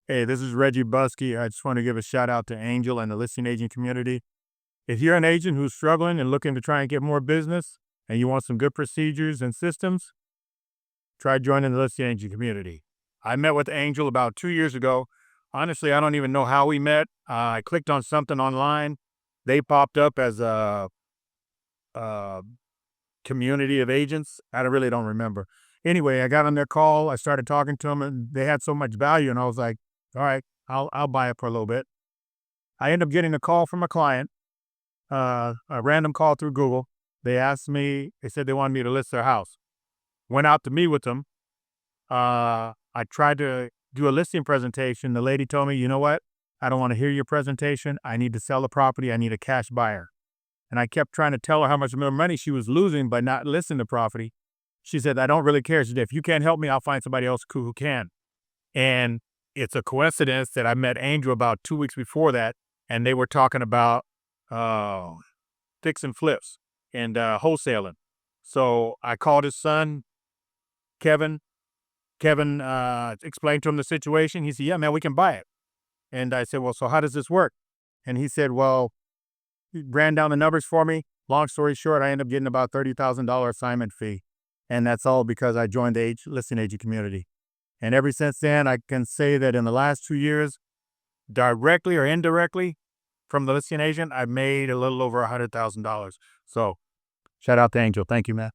Hey, this is Reggie Buskey. I just want to give a shout out to Angel and the listing agent community. If you're an agent who's struggling and looking to try and get more business and you want some good procedures and systems, try joining the listing agent community. I met with Angel about 2 years ago. Honestly, I don't even know how we met. I clicked on something online. They popped up as a community of agents. I really don't remember. Anyway, I got on their call. I started talking to them, and they had so much value, and I was like, "All right, I'll buy it for a little bit." I ended up getting a call from a client, a random call through Google. They asked me. They said they wanted me to list their house. Went out to meet with them. I tried to do a listing presentation. The lady told me, "You know what? I don't want to hear your presentation. I need to sell the property. I need a cash buyer." And I kept trying to tell her how much more money she was losing by not listing the property. She said, "I don't really care." She said, "If you can't help me, I'll find somebody else who can." And it's a coincidence that I met Angel about 2 weeks before that, and they were talking about uh, fix and flips and wholesaling. So I called his son, Kevin. Kevin explained to him the situation. He said, "Yeah, man, we can buy it." And I said, "Well, so how does this work?" And he said, "Well," he ran down the numbers for me. Long story short, I ended up getting about $30,000 assignment fee. And that's all because I joined the listing agent community. And ever since then, I can say that in the last 2 years, directly or indirectly from the listing agent, I've made a little over $100,000. So shout out to Angel. Thank you, man.